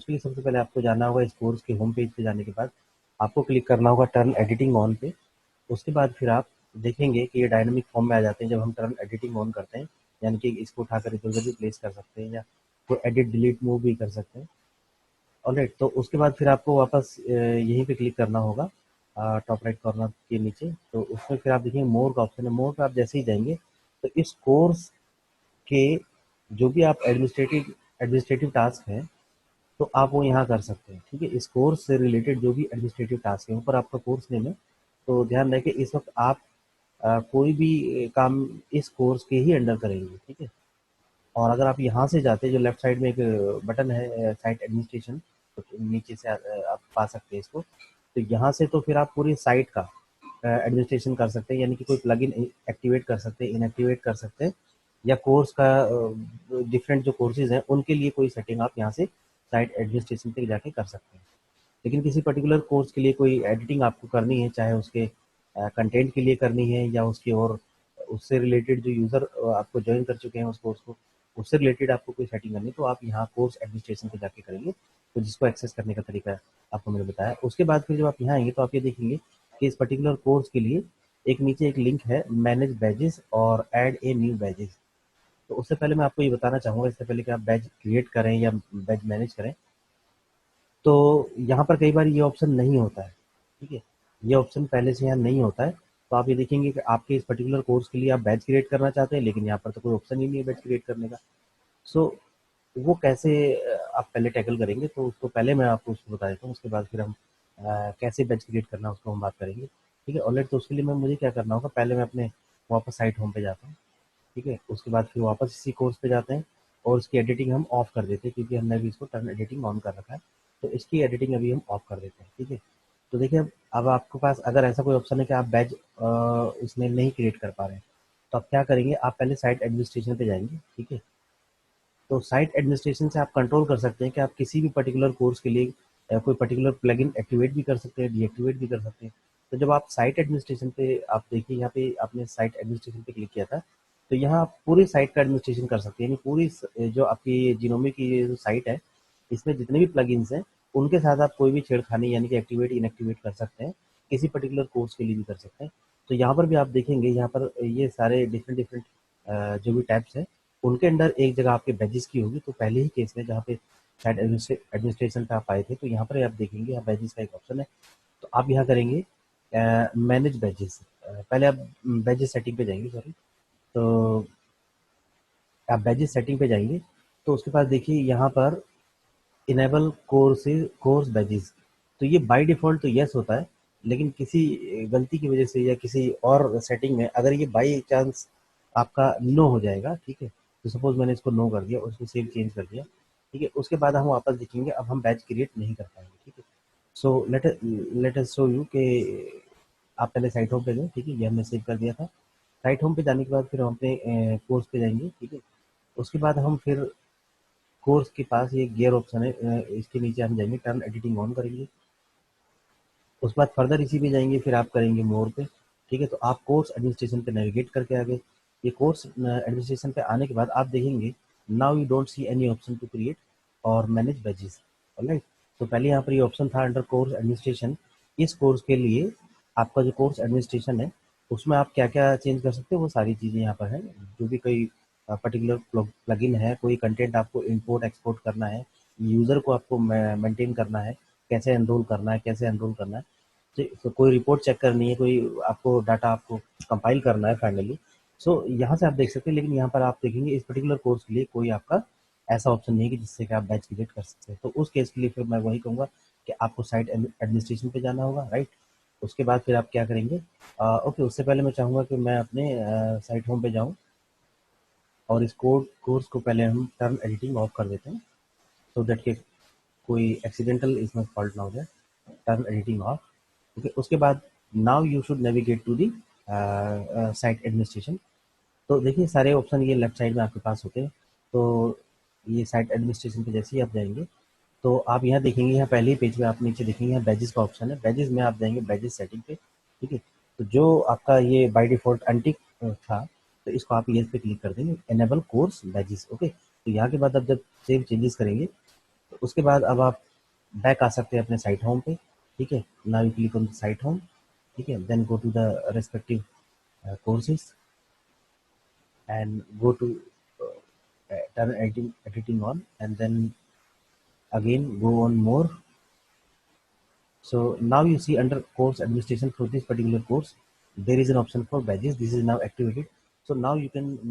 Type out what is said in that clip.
उसके लिए सबसे पहले आपको जाना होगा इस कोर्स के होम पेज पे। जाने के बाद आपको क्लिक करना होगा टर्न एडिटिंग ऑन पे। उसके बाद फिर आप देखेंगे कि ये डायनामिक फॉर्म में आ जाते हैं जब हम टर्न एडिटिंग ऑन करते हैं, यानी कि इसको उठाकर इधर उधर भी प्लेस कर सकते हैं या कोई एडिट डिलीट मूव भी कर सकते हैं। ऑलराइट, तो उसके बाद फिर आपको वापस यहीं पे क्लिक करना होगा टॉप राइट कॉर्नर के नीचे। तो उसमें फिर आप देखेंगे मोर का ऑप्शन है। मोर पे आप जैसे ही जाएंगे तो इस कोर्स के जो भी आप एडमिनिस्ट्रेटिव एडमिनिस्ट्रेटिव टास्क हैं तो आप वो यहाँ कर सकते हैं। ठीक है, इस कोर्स से रिलेटेड जो भी एडमिनिस्ट्रेटिव टास्क है ऊपर आपका कोर्स नेम है। तो ध्यान रखें इस वक्त आप कोई भी काम इस कोर्स के ही अंडर करेंगे। ठीक है, और अगर आप यहाँ से जाते हैं, जो लेफ्ट साइड में एक बटन है साइट एडमिनिस्ट्रेशन, तो नीचे से आप पा सकते हैं इसको। तो यहाँ से तो फिर आप पूरी साइट का एडमिनिस्ट्रेशन कर सकते हैं, यानी कि कोई प्लगइन एक्टिवेट कर सकते हैं, इनएक्टिवेट कर सकते हैं, या कोर्स का डिफरेंट जो कोर्सेज हैं उनके लिए कोई सेटिंग आप यहाँ से साइट एडमिनिस्ट्रेशन पे जाके कर सकते हैं। लेकिन किसी पर्टिकुलर कोर्स के लिए कोई एडिटिंग आपको करनी है, चाहे उसके कंटेंट के लिए करनी है या उसकी और उससे रिलेटेड जो यूज़र आपको ज्वाइन कर चुके हैं उस कोर्स को, उससे रिलेटेड आपको कोई सेटिंग करनी है, तो आप यहाँ कोर्स एडमिनिस्ट्रेशन पे जाके करेंगे। तो जिसको एक्सेस करने का तरीका आपको मैंने बताया। उसके बाद फिर जब आप यहाँ आएंगे तो आप ये देखेंगे कि इस पर्टिकुलर कोर्स के लिए एक नीचे एक लिंक है मैनेज बैजेस और ऐड ए न्यू बैजेस। तो उससे पहले मैं आपको ये बताना चाहूँगा, इससे पहले कि आप बैज क्रिएट करें या बैज मैनेज करें, तो यहाँ पर कई बार ये ऑप्शन नहीं होता है। ठीक है, ये ऑप्शन पहले से यहाँ नहीं होता है। तो आप ये देखेंगे कि आपके इस पर्टिकुलर कोर्स के लिए आप बैच क्रिएट करना चाहते हैं, लेकिन यहाँ पर तो कोई ऑप्शन ही नहीं है बैच क्रिएट करने का। सो वो कैसे आप पहले टैकल करेंगे, तो उसको पहले मैं आपको उसको बता देता हूँ। उसके बाद फिर हम कैसे बैच क्रिएट करना है उसको हम बात करेंगे। ठीक है, ऑलराइट, तो उसके लिए मैं मुझे क्या करना होगा, पहले मैं अपने वापस साइट होम पे जाता हूँ। ठीक है, उसके बाद फिर वापस इसी कोर्स पे जाते हैं और उसकी एडिटिंग हम ऑफ कर देते हैं, क्योंकि हमने अभी इसको टर्न एडिटिंग ऑन कर रखा है। तो इसकी एडिटिंग अभी हम ऑफ कर देते हैं। ठीक है, तो देखिए अब आपके पास अगर ऐसा कोई ऑप्शन है कि आप बैच इसमें नहीं क्रिएट कर पा रहे हैं, तो आप क्या करेंगे, आप पहले साइट एडमिनिस्ट्रेशन पे जाएंगे। ठीक है, तो साइट एडमिनिस्ट्रेशन से आप कंट्रोल कर सकते हैं कि आप किसी भी पर्टिकुलर कोर्स के लिए कोई पर्टिकुलर प्लगइन एक्टिवेट भी कर सकते हैं, डीएक्टिवेट भी कर सकते हैं। तो जब आप साइट एडमिनिस्ट्रेशन पे आप देखिए, यहाँ पे आपने साइट एडमिनिस्ट्रेशन पे क्लिक किया था, तो यहाँ आप पूरी साइट का एडमिनिस्ट्रेशन कर सकते हैं, यानी पूरी जो आपकी जिनोमी की ये जो साइट है, इसमें जितने भी प्लगइन्स हैं उनके साथ आप कोई भी छेड़खानी यानी कि एक्टिवेट इनएक्टिवेट कर सकते हैं, किसी पर्टिकुलर कोर्स के लिए भी कर सकते हैं। तो यहाँ पर भी आप देखेंगे, यहाँ पर ये सारे डिफरेंट डिफरेंट जो भी टैब्स हैं उनके अंडर एक जगह आपके बैजेस की होगी। तो पहले ही केस में जहाँ पे शायद एडमिनिस्ट्रेशन पे आप आए थे, तो यहाँ पर आप देखेंगे यहाँ बैजेस का एक ऑप्शन है। तो आप यहाँ करेंगे मैनेज बैजेस। पहले आप बैजेस सेटिंग पे जाएंगे, सॉरी। तो आप बैजेस सेटिंग पे जाएंगे तो उसके पास देखिए यहाँ पर इनेबल कोर्स बैजेस। तो ये बाय डिफ़ॉल्ट तो यस होता है, लेकिन किसी गलती की वजह से या किसी और सेटिंग में अगर ये बाय चांस आपका नो हो जाएगा, ठीक है, तो सपोज मैंने इसको नो कर दिया और इसको सेव चेंज कर दिया। ठीक है, उसके बाद हम वापस देखेंगे, अब हम बैच क्रिएट नहीं कर पाएंगे। ठीक है, so let us show you कि आप पहले साइट होम पे जाएं। ठीक है, ये हमने सेव कर दिया था। साइट होम पे जाने के बाद फिर हम अपने कोर्स पे जाएंगे। ठीक है, उसके बाद हम फिर कोर्स के पास ये गियर ऑप्शन है, इसके नीचे हम जाएंगे, टर्न एडिटिंग ऑन करेंगे। उसके बाद फर्दर इसी पे जाएंगे, फिर आप करेंगे मोर पे। ठीक है, तो आप कोर्स एडमिनिस्ट्रेशन पे नेविगेट करके आ गए। ये कोर्स एडमिनिस्ट्रेशन पे आने के बाद आप देखेंगे now you don't see any option to create और मैनेज बैजेस। ऑलराइट, तो पहले यहाँ पर ये ऑप्शन था अंडर कोर्स एडमिनिस्ट्रेशन। इस कोर्स के लिए आपका जो कोर्स एडमिनिस्ट्रेशन है उसमें आप क्या क्या चेंज कर सकते हो वो सारी चीज़ें यहाँ पर है। जो भी कोई पर्टिकुलर प्लगइन है, कोई कंटेंट आपको इंपोर्ट एक्सपोर्ट करना है, यूज़र को आपको मेंटेन करना है, कैसे एनरोल करना है, कैसे एनरोल करना है, तो कोई रिपोर्ट चेक करनी है, कोई आपको डाटा आपको कंपाइल करना है फाइनली। सो यहाँ से आप देख सकते हैं। लेकिन यहाँ पर आप देखेंगे इस पर्टिकुलर कोर्स के लिए कोई आपका ऐसा ऑप्शन नहीं है कि जिससे कि आप बैच क्रिएट कर सकते हैं। तो उस केस के लिए फिर मैं वही कहूँगा कि आपको साइट एडमिनिस्ट्रेशन पे जाना होगा, राइट। उसके बाद फिर आप क्या करेंगे, ओके, उससे पहले मैं चाहूँगा कि मैं अपने साइट होम पे जाऊँ और इस कोर्स को पहले हम टर्न एडिटिंग ऑफ कर देते हैं, सो दैट कि कोई एक्सीडेंटल इसमें फॉल्ट ना हो जाए। Turn editing of. ओके, उसके बाद now you should navigate to the site administration. तो देखिए सारे ऑप्शन ये लेफ्ट साइड में आपके पास होते हैं। तो ये साइट एडमिनिस्ट्रेशन पे जैसे ही आप जाएंगे तो आप यहाँ देखेंगे, यहाँ पहले ही पेज में आप नीचे देखेंगे यहाँ बैजेस का ऑप्शन है। बैजेस में आप जाएंगे बैजेस सेटिंग पे। ठीक है, तो जो आपका ये बाय डिफॉल्ट अनटिक था, तो इसको आप येस पे क्लिक कर देंगे, एनेबल कोर्स बैजेस। ओके, तो यहाँ के बाद आप जब सेव चेंजेस करेंगे उसके बाद अब आप बैक आ सकते हैं अपने साइट होम पे, ठीक है। Now you click on the site home, ठीक है, then go to the respective courses and go to turn editing on, and then again go on more. So now you see under course administration for this particular course, there is an option for badges. This is now activated. So now you can